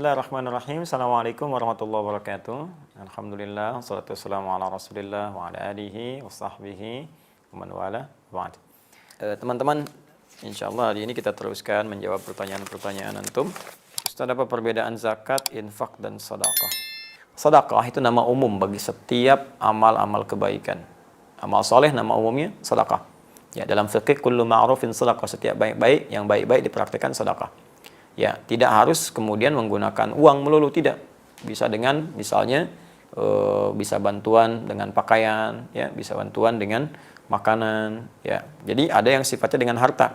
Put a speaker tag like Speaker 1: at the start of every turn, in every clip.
Speaker 1: Bismillahirrahmanirrahim. Assalamualaikum warahmatullahi wabarakatuh. Alhamdulillah, wassalatu wassalamu ala rasulillah wa ala alihi wa sahbihi wa man wala ba'd. Teman-teman, insyaallah hari ini kita teruskan menjawab pertanyaan-pertanyaan antum. Ustaz, apa perbedaan zakat, infak, dan sedekah? Sedekah itu nama umum bagi setiap amal-amal kebaikan. Amal soleh nama umumnya sedekah. Ya, dalam fikih kullu ma'rufin sedekah, setiap baik-baik yang baik-baik dipraktikkan sedekah. Ya, tidak harus kemudian menggunakan uang melulu, tidak. Bisa dengan misalnya bisa bantuan dengan pakaian, ya, bisa bantuan dengan makanan, ya. Jadi ada yang sifatnya dengan harta.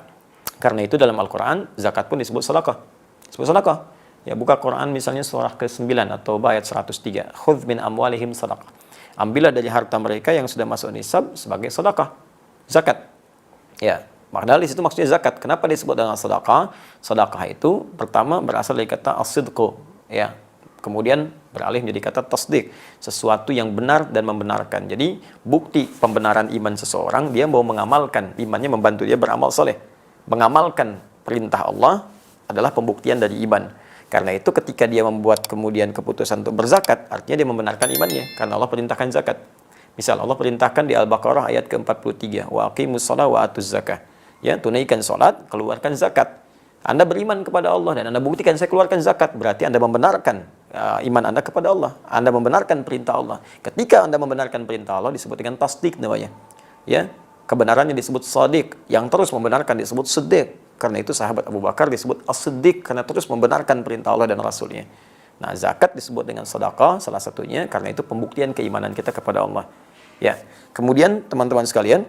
Speaker 1: Karena itu dalam Al-Qur'an zakat pun disebut sedekah. Disebut sedekah. Ya, buka Quran misalnya surah ke-9 atau ayat 103. Khudz min amwalihim sedekah. Ambillah dari harta mereka yang sudah masuk nisab sebagai sedekah. Zakat. Ya. Padahal di situ maksudnya zakat. Kenapa disebut dengan sedekah? Sedekah itu pertama berasal dari kata as-sidqu, ya. Kemudian beralih menjadi kata tasdik, sesuatu yang benar dan membenarkan. Jadi bukti pembenaran iman seseorang, dia mau mengamalkan imannya, membantu dia beramal soleh. Mengamalkan perintah Allah adalah pembuktian dari iman. Karena itu ketika dia membuat kemudian keputusan untuk berzakat, artinya dia membenarkan imannya, karena Allah perintahkan zakat. Misal Allah perintahkan di Al-Baqarah ayat ke-43, wa aqimus shalah wa atuz zakah. Ya, tunaikan salat, keluarkan zakat. Anda beriman kepada Allah dan Anda buktikan saya keluarkan zakat, berarti Anda membenarkan iman Anda kepada Allah. Anda membenarkan perintah Allah. Ketika Anda membenarkan perintah Allah disebut dengan tasdik namanya. Ya, kebenarannya disebut shadiq, yang terus membenarkan disebut siddiq. Karena itu sahabat Abu Bakar disebut as-siddiq karena terus membenarkan perintah Allah dan Rasulnya. Nah, zakat disebut dengan sedekah salah satunya karena itu pembuktian keimanan kita kepada Allah. Ya. Kemudian teman-teman sekalian,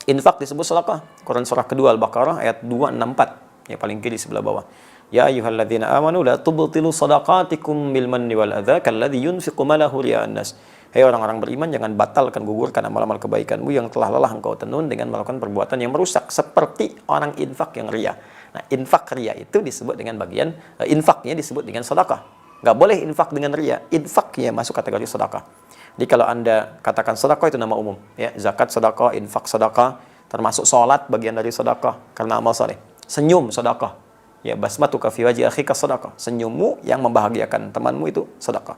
Speaker 1: infak disebut sedekah. Quran surah kedua Al-Baqarah ayat 264, yang paling kiri sebelah bawah. Ya ayyuhalladzina amanu la tubtilu shadaqatikum bil manni wal adza kalladzi yunfiqu malahu riya'an nas. Hai orang-orang beriman, jangan batalkan, gugurkan amal-amal kebaikanmu yang telah lelah engkau tenun dengan melakukan perbuatan yang merusak seperti orang infak yang riya. Nah, infak riya itu disebut dengan bagian infaknya disebut dengan sedekah. Enggak boleh infak dengan riya. Infaknya masuk kategori sedekah. Jadi kalau Anda katakan sedekah itu nama umum, ya, zakat sedekah, infak sedekah, termasuk salat bagian dari sedekah karena amal saleh. Senyum sedekah. Ya, basmatuka fi wajhi akhika sedekah. Senyummu yang membahagiakan temanmu itu sedekah.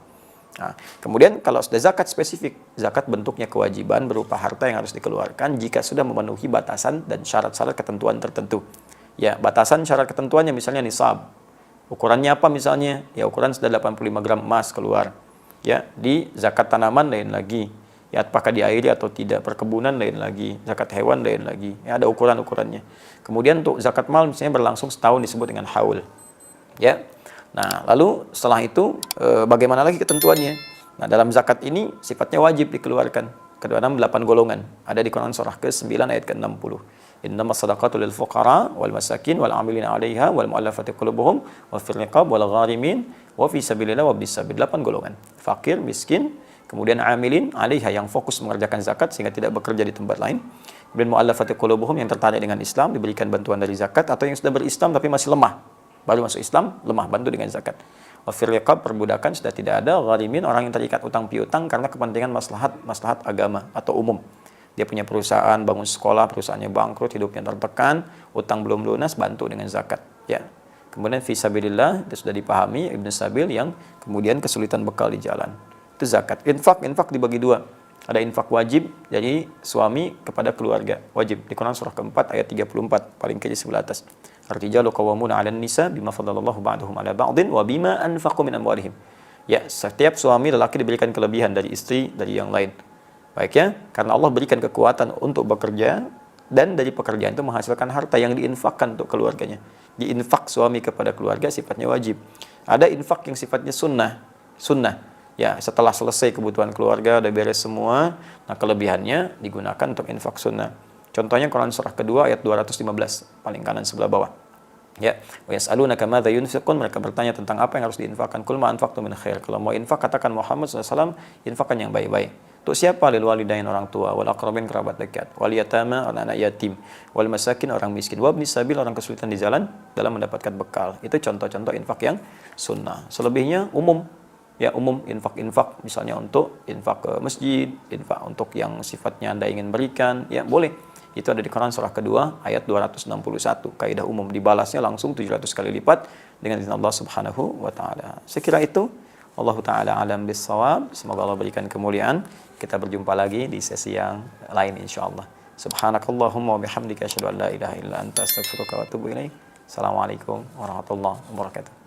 Speaker 1: Nah, kemudian kalau sudah zakat spesifik, zakat bentuknya kewajiban berupa harta yang harus dikeluarkan jika sudah memenuhi batasan dan syarat-syarat ketentuan tertentu. Ya, batasan syarat ketentuannya misalnya nisab. Ukurannya apa misalnya? Ya, ukuran sudah 85 gram emas keluar. Ya, di zakat tanaman lain lagi. Ya, apakah diairi atau tidak, perkebunan lain lagi, zakat hewan lain lagi. Ya, ada ukuran-ukurannya. Kemudian untuk zakat mal misalnya berlangsung setahun disebut dengan haul. Ya. Nah, lalu setelah itu bagaimana lagi ketentuannya? Nah, dalam zakat ini sifatnya wajib dikeluarkan. Kedua-dua 8 golongan. Ada di Quran surah ke-9 ayat ke-60. Innamas shadaqatu lil fuqara wal masakin wal 'amilina 'alaiha wal mu'allafati qulubuhum wa fil riqab wal gharimin wa fi sabilillah wa bis sabil. 8 golongan. Fakir, miskin, kemudian 'amilin 'alaiha yang fokus mengerjakan zakat sehingga tidak bekerja di tempat lain. Kemudian mu'allafati qulubuhum yang tertarik dengan Islam diberikan bantuan dari zakat, atau yang sudah berislam tapi masih lemah. Baru masuk Islam, lemah, bantu dengan zakat. Wafir riqab, perbudakan sudah tidak ada. Gharimin, orang yang terikat utang piutang karena kepentingan maslahat agama atau umum. Dia punya perusahaan, bangun sekolah, perusahaannya bangkrut, hidupnya tertekan, utang belum lunas, bantu dengan zakat. Ya. Kemudian fisabilillah, itu sudah dipahami, Ibnu Sabil yang kemudian kesulitan bekal di jalan. Itu zakat. Infak dibagi dua. Ada infak wajib dari suami kepada keluarga. Wajib. Di Quran surah keempat ayat 34, paling kiri sebelah atas. Ar-rijalu qawwamuna 'alan nisa bima faddalallahu ba'dahum 'ala ba'din wa bima anfaqu min amwalihim. Ya, setiap suami lelaki diberikan kelebihan dari istri dari yang lain. Baik ya, karena Allah berikan kekuatan untuk bekerja dan dari pekerjaan itu menghasilkan harta yang diinfakkan untuk keluarganya. Diinfak suami kepada keluarga sifatnya wajib. Ada infak yang sifatnya sunnah. Ya, setelah selesai kebutuhan keluarga, udah beres semua, nah kelebihannya digunakan untuk infak sunnah. Contohnya Quran surah kedua ayat 215, paling kanan sebelah bawah. Ya, wa yas'alunaka madza yunfiqun, mereka bertanya tentang apa yang harus diinfakkan. Qul ma anfaqtum min khair. Kalau mau infak katakan Muhammad SAW, infakkan yang baik-baik. Untuk siapa? Lil walidain, orang tua, wal aqrabin, kerabat dekat, wal yatama, anak-anak yatim, wal masakin, orang miskin, wabnis sabil, orang kesulitan di jalan dalam mendapatkan bekal. Itu contoh-contoh infak yang sunnah. Selebihnya umum. Ya, umum infak misalnya untuk infak ke masjid, infak untuk yang sifatnya Anda ingin berikan, ya boleh. Itu ada di Quran surah kedua ayat 261. Kaidah umum dibalasnya langsung 700 kali lipat dengan izin Allah Subhanahu wa taala. Sekira itu Allah taala alam bissawab. Semoga Allah berikan kemuliaan. Kita berjumpa lagi di sesi yang lain insyaallah. Subhanakallahumma wa bihamdika asyhadu an la ilaha illa anta astaghfiruka wa atubu ilaik. Assalamualaikum warahmatullahi wabarakatuh.